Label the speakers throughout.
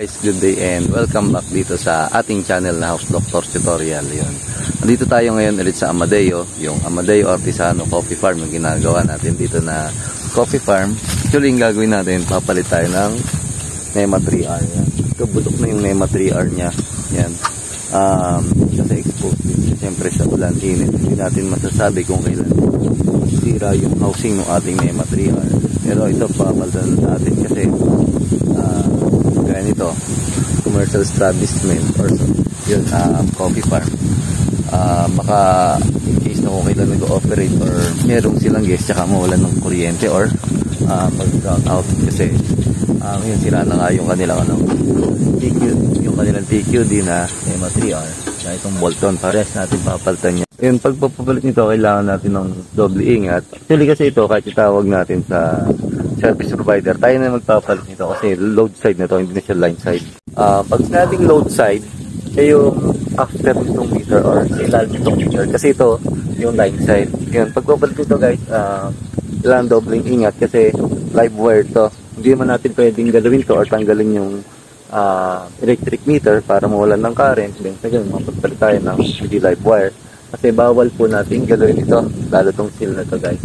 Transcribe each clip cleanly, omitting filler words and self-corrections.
Speaker 1: Guys, good day and welcome back dito sa ating channel na House Doctor Tutorial. Yun. Nandito tayo ngayon ulit sa Amadeo, yung Amadeo Artisano Coffee Farm, yung ginagawa natin dito na coffee farm. Actually, yung gagawin natin, papalit tayo ng NEMA 3R. Yan. Ito, bulok na yung NEMA 3R nya. Yan. Kasi exposed din. Siyempre sa ulan, init. Hindi natin masasabi kung kailan sira yung housing ng ating NEMA 3R. Pero ito, papalitan natin kasi ganito, commercial establishment or yun, coffee farm. Baka in case na kung kailan nag-ooperate or merong silang guest tsaka mawalan ng kuryente or mag-drown out kasi yun, sira na nga yung kanilang kanilang TQD na NEMA 3R na itong Bolton. Pares natin papalitan niya. Yun, pagpapalit nito kailangan natin ng doble ingat. Actually kasi ito kahit itawag natin sa service provider, tayo na magpapalit nito kasi load side na to, hindi na siya line side. Pag sinabing load side, yung after nitong meter or ilalim nitong meter, kasi ito yung line side. Yun, pagpapalit nito guys, kailangan dobling ingat kasi live wire to. Hindi naman natin pwedeng galawin to or tanggalin yung electric meter para mawalan ng current. Then ngayon, mapagpalit tayo ng hindi live wire kasi bawal po natin galawin ito, lalo tong seal na to guys.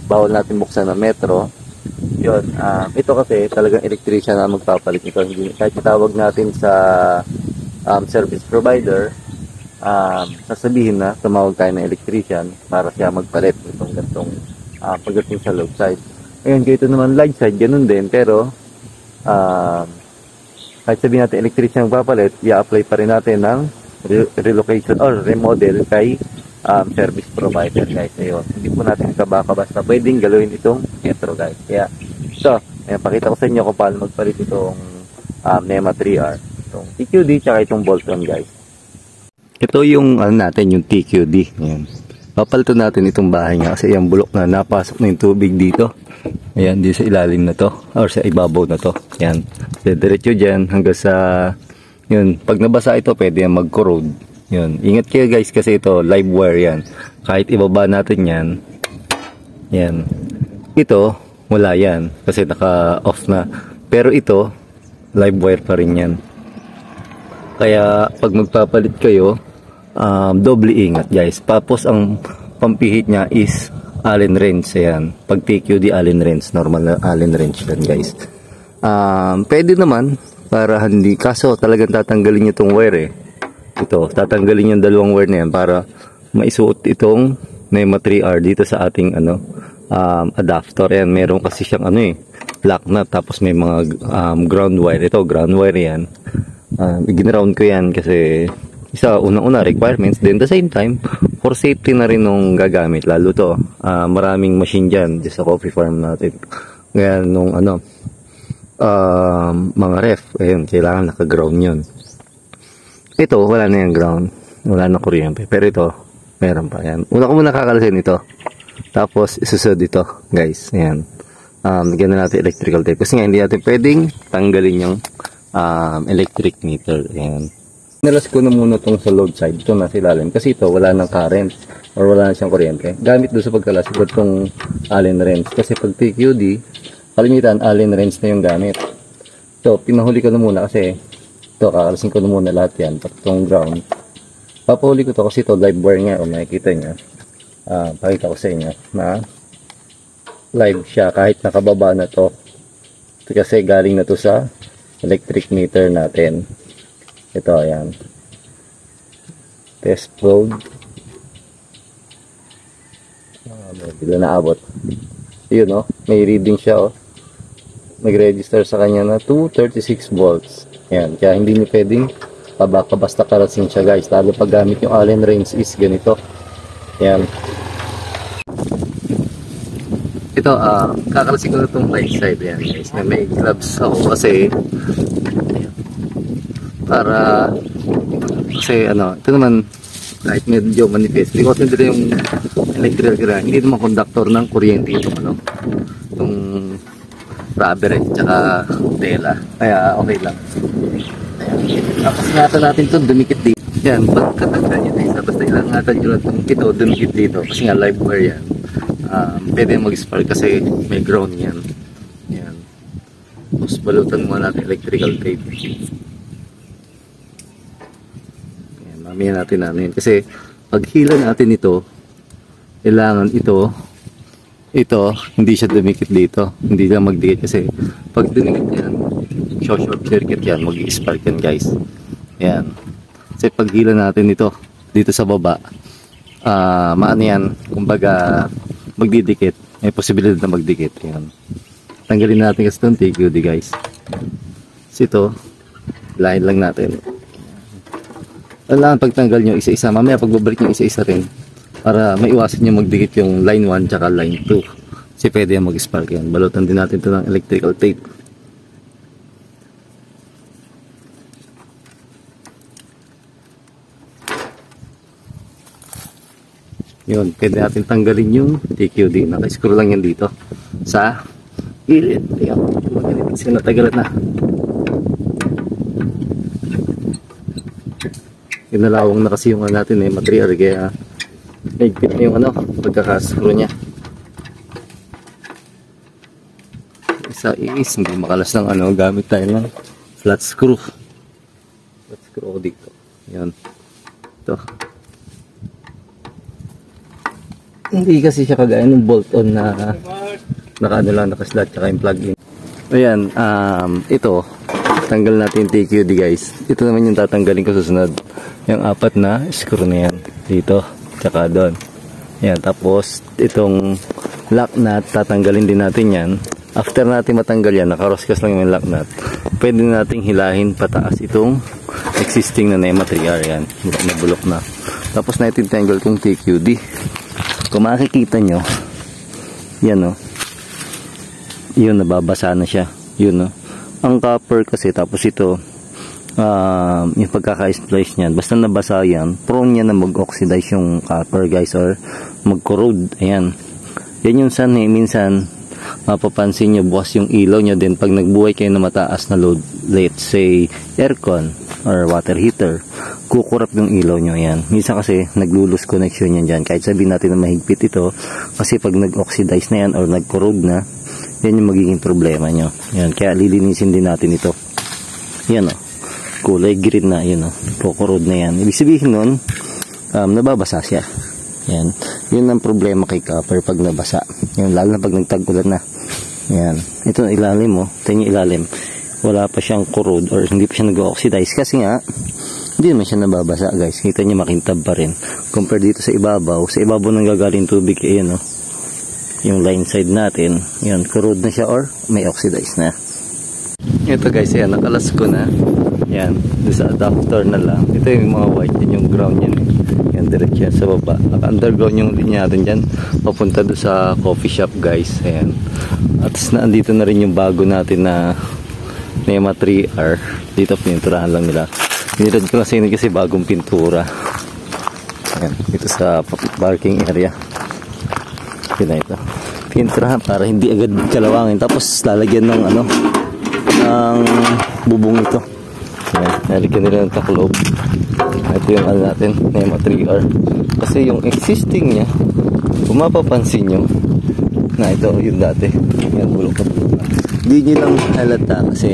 Speaker 1: Bawal natin buksan ng metro. Yun, ito kasi talagang electrician na magpapalit nito. Kahit itawag natin sa service provider, sasabihin na tumawag tayo ng electrician para siya magpalit itong gantong pagdating sa load side. Ngayon, kaya ito naman line side, ganun din, pero kahit sabihin natin electrician magpapalit, i-apply pa rin natin ng relocation or remodel kay service provider guys. Ayun, hindi po natin basta pwedeng galawin itong metro guys. Kaya so, pakita ko sa inyo kung paano magpalit itong NEMA 3R, itong TQD tsaka itong Bolton guys. Ito yung natin, yung TQD. Ayan. Papalitan natin itong bahay nga kasi yung bulok na napasok na yung tubig dito. Ayan, dito sa ilalim na to or sa ibabaw na to. Ayan, diretso dyan hanggang sa yun, pag nabasa ito pwede yan mag-corrode. Yun, ingat kayo guys kasi ito live wire yan. Kahit ibaba natin yan, yan, ito wala yan kasi naka-off na. Pero ito live wire pa rin yan. Kaya pag magpapalit kayo, doble ingat guys. Tapos ang pampihit nya is Allen wrench. Ayan, pag TQD Allen wrench, normal na Allen wrench yan guys. Pwede naman para hindi, kaso talagang tatanggalin nyo itong wire eh. Ito, tatanggalin yung dalawang wire na yan para maisuot itong NEMA 3R dito sa ating adapter. Ayan, meron kasi siyang black nut, tapos may mga ground wire. Ito, ground wire yan. Ginround ko yan kasi isa, unang-una requirements, then the same time for safety na rin nung gagamit. Lalo to, maraming machine dyan sa coffee farm natin. Kaya nung mga ref, ayun, kailangan naka-ground yun. Ito, wala na yung ground, wala na kuryente, pero ito meron pa. Yan, una ko muna kakalasin ito, tapos isusod ito guys. Ayan, lagyan na natin electrical tape kasi nga hindi natin pwedeng tanggalin yung electric meter. Ayan, nalas ko na muna itong sa load side, ito nasa ilalim kasi ito wala ng current or wala na siyang kuryente. Gamit doon sa pagkalas itong Allen wrench kasi pag TQD kalimitan Allen wrench na yung gamit. So pinahuli ko na muna kasi ito, kakalasin ko na muna lahat yan, pati itong ground. Papahuli ko to kasi ito live wire nga, o makikita nyo. Pakita ko sa inyo na live siya kahit nakababa na to. Ito kasi galing na to sa electric meter natin. Ito, ayan. Test probe. Bila naabot. Yun, oh, may reading siya, oh. Nag-register sa kanya na 236 volts. Ayan, kaya hindi nyo pwedeng basta karasin siya guys, lalo pag gamit yung Allen wrench is ganito. Ayan, ito kakarasin ko na itong right side. Ayan guys, may gloves ako kasi para kasi ito naman kahit medyo manifest because hindi yung electrical grid, hindi naman conductor ng kuryente itong rubber at saka tela, kaya okay lang. Tapos ingatan natin ito, dumikit dito. Yan, pagkatagdan nyo na isa, basta ingatan nyo lang ito, dumikit dito. Kasi nga live wire yan. Pwede mag-spark kasi may ground yan. Yan. Tapos balutan mo natin electrical tape. mamaya natin namin. Kasi pag hila natin ito, kailangan ito, hindi siya dumikit dito. Hindi lang magdikit kasi pag dumikit yan, short circuit yan, mag-spark yan guys. Yan. Kasi pag hila natin ito, dito sa baba, maano yan, kumbaga magdidikit. May posibilidad na magdikit. Yan. Tanggalin natin kasi itong TQD guys. So ito, lahin lang natin. Kailangan pagtanggal nyo isa-isa. Mamaya pagbabalik nyo isa-isa rin. Para maiwasan nyo magdikit yung line 1 tsaka line 2. Kasi pwede yan mag-spark yan. Balutan din natin ito ng electrical tape. Yun, pwede natin tanggalin yung TQD. Naka-screw lang yan dito sa gilid. Ayan, magalit kasi natagalan na. Inalawang na kasi yung natin material kaya naigpit na yung pagkaka-screw nya. Isa is hindi makalas ng gamit tayo ng flat screw. Flat screw ako dito. Yan. Ito. Hindi kasi siya kagaya ng bolt-on na naka-slot tsaka yung plug-in. Ayan, ito tanggal natin yung TQD guys. Ito naman yung tatanggalin ko susunod. Yung 4 na screw na yan dito tsaka doon. Ayan, tapos itong lock nut tatanggalin din natin yan. After natin matanggal yan, nakaroskas lang yung lock nut, pwede nating hilahin pataas itong existing na NEMA 3R. Yan, nabulok na. Tapos natin tanggal kong TQD. Kung makikita nyo, yan yun, nababasa na siya. Yun ang copper kasi, tapos ito yung pagkaka-splice niyan, basta nabasa yan, prone yan na mag-oxidize yung copper guys, or mag-corrode. Ayan, yan yung minsan mapapansin nyo bukas yung ilaw nyo. Din pag nagbuhay kayo na mataas na load, let's say aircon or water heater, kukurap yung ilaw nyo. Yan, minsan kasi nag-lose connection yan dyan, kahit sabihin natin na mahigpit ito, kasi pag nag-oxidize na yan or nag-corrode na, yan yung magiging problema nyo. Yan, kaya lilinisin din natin ito. Yan kulay green na, yun kukurode na yan. Ibig sabihin nun, nababasa siya. Yan, yun ang problema kay copper pag nabasa. Yan, lalo na pag nagtag-ulan na. Yan, ito ilalim ito yung ilalim, wala pa siyang corrode or hindi pa siya nag-oxidize kasi nga hindi naman siya nababasa guys. Kita niyo makintab pa rin compare dito sa ibabaw. Sa ibabaw nang gagaling tubig, ayan yung line side natin, yan, corrode na siya or may oxidize na. Ito guys, ayan, nakalas ko na. Yan, sa adapter na lang. Ito yung mga white, yan yung ground yan. Yan, diretso yan sa baba. Naka-underground yung linya natin dyan, papunta doon sa coffee shop guys. Ayan. At andito na rin yung bago natin na NEMA 3R. Dito pininturahan lang nila. Pinirad ko lang sa inyo kasi bagong pintura. Ayan, dito sa parking area. Ito. Pinturahan para hindi agad kalawangin. Tapos lalagyan ng ng bubong ito. Ayan, nalagyan nila ng taklob. Ito yung natin, NEMA 3R. Kasi yung existing niya, kung mapapansin nyo, na ito yung dati. Ayan, bulok na bulok na. Hindi nyo lang halata kasi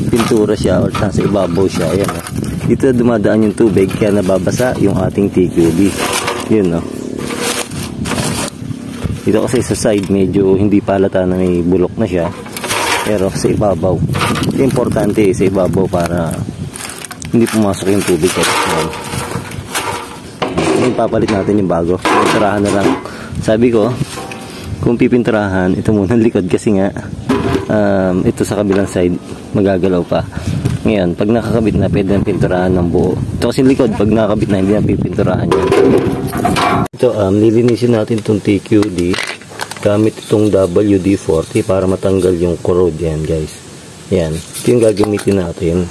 Speaker 1: pintura siya or nasa ibabaw siya. Ayan, dito dumadaan yung tubig kaya nababasa yung ating TQB. Yun dito kasi sa side medyo hindi palata na may bulok na siya, pero sa ibabaw importante sa ibabaw para hindi pumasok yung tubig. Ngayon papalit natin yung bago, pinturahan na lang. Sabi ko kung pipinturahan ito muna ang likod kasi nga ito sa kabilang side magagalaw pa. Ngayon pag nakakabit na pwede na pinturahan ng buo. Ito kasi likod pag nakakabit na hindi na pipinturahan yun. Ito lilinisin natin itong TQD gamit itong WD-40 para matanggal yung corrode. Yan guys, yan, ito yung gagamitin natin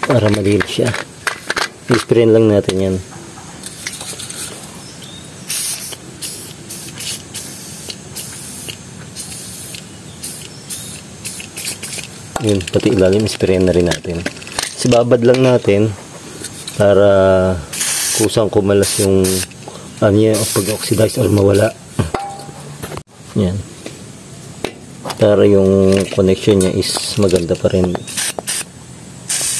Speaker 1: para malinis siya. I-sprayin lang natin yan. Yun, pati ilalim isprayin na rin natin. Sibabad lang natin para kusang kumalas yung pag-oxidize or mawala. Yan, para yung connection niya is maganda pa rin.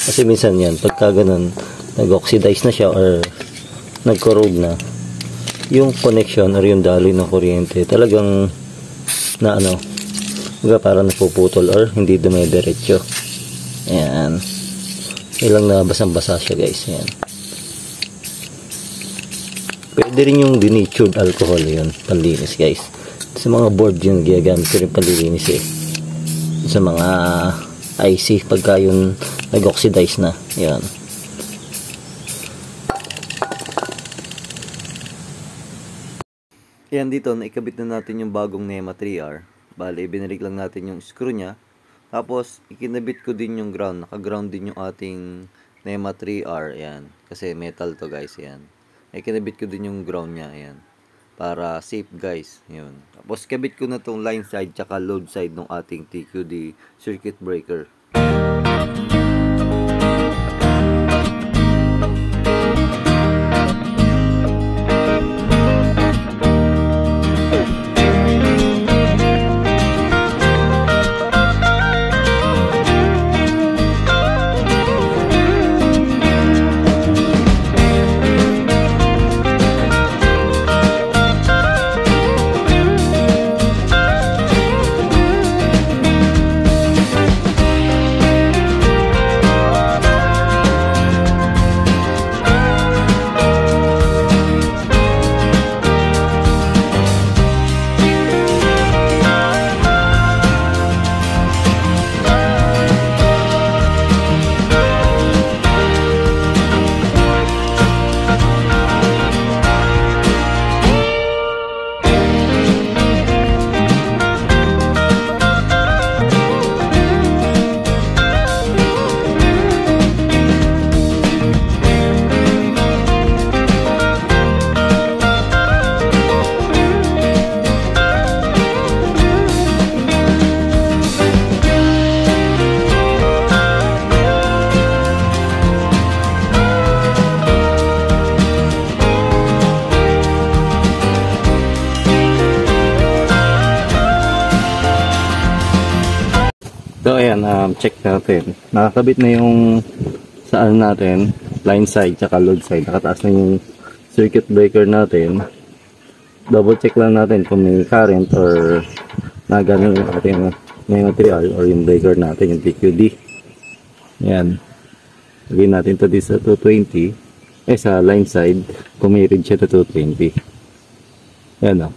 Speaker 1: Kasi minsan yan pagka ganun nag-oxidize na siya or
Speaker 2: nagkorog na yung connection or yung daloy ng kuryente, talagang na ano, parang napuputol or hindi dumediretso. Ayan, ilang na basang-basa siya guys. Ayan, pwede rin yung denatured alcohol, yun panlinis guys. Sa mga board yun ginagamit ko rin panlinis sa mga IC pagka yun nag-oxidize na. Ayan.
Speaker 1: Ayan, dito naikabit na natin yung bagong NEMA 3R. Bale, binalik lang natin yung screw nya. Tapos ikinabit ko din yung ground. Naka-ground din yung ating NEMA 3R. Ayan, kasi metal to guys. Ayan, ikinabit ko din yung ground nya. Ayan, para safe guys. Yun. Tapos kabit ko na tong line side tsaka load side ng ating TQD circuit breaker. So ayan, check natin. Nakakabit na yung saan natin, line side tsaka load side. Nakataas na yung circuit breaker natin. Double check lang natin kung may current or nagano yung ating may material or yung breaker natin, yung TQD. Ayan. Lagyan natin to sa 220. Sa line side, kung may read siya to 220. Ayan o,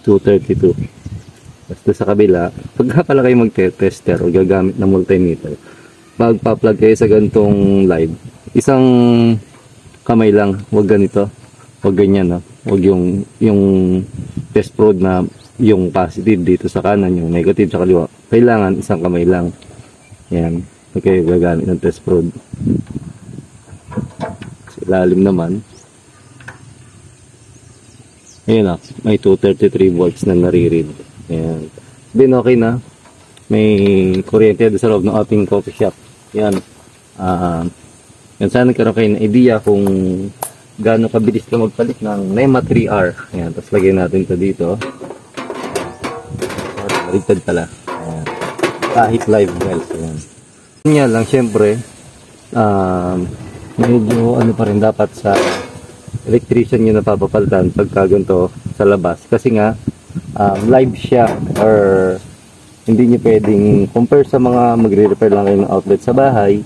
Speaker 1: 232. Basta sa kabila, pagka pala kayo mag-tester o gagamit na multimeter, magpa-plug kayo sa gantong live, isang kamay lang, wag ganito, wag ganyan, no? Wag yung test probe na yung positive dito sa kanan, yung negative sa kaliwa. Kailangan isang kamay lang. Yan, pag kayo gagamit ng test probe. Sa ilalim naman, ayun na, may 233 volts na nare-read. Ayan. Then okay na. May kuryente doon sa loob ng ating coffee shop. Yan. Yan, sana nagkaroon kayo ng idea kung gaano kabilis ka magpalit ng NEMA 3R. Ayan. Tapos lagyan natin ito dito. Baligtad pala. Ayan. Kahit live wells. Ayan. Nga lang, syempre, medyo ano pa rin dapat sa electrician yung napapapalitan pagka ganito sa labas. Kasi nga, live siya or hindi nyo pwedeng compare sa mga magre-repair lang kayo ng outlet sa bahay,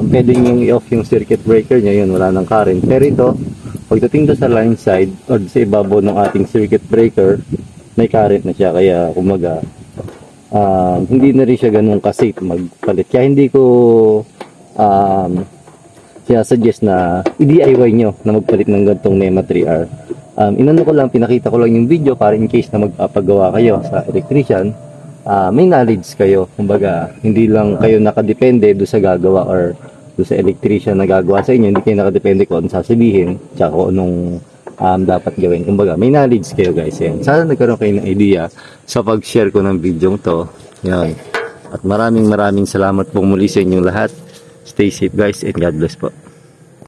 Speaker 1: pwedeng yung i-off yung circuit breaker nya, yun wala ng current. Pero ito, pagdating do sa line side or sa ibabaw ng ating circuit breaker, may current na siya, kaya kumaga hindi na rin siya ganun ka-safe magpalit. Kaya hindi ko suggest na i-DIY nyo na magpalit ng gantong NEMA 3R. Inano ko lang, pinakita ko lang yung video para in case na magpapagawa kayo sa electrician, may knowledge kayo. Kumbaga, hindi lang kayo nakadepende do sa gagawa or do sa electrician na gagawa sa inyo. Hindi kayo nakadepende kung anong sasabihin tsaka kung anong dapat gawin. Kumbaga, may knowledge kayo guys. Yan. Sana nagkaroon kayo ng idea sa pag-share ko ng video to. Yan. At maraming salamat po muli sa inyong lahat. Stay safe guys and God bless po.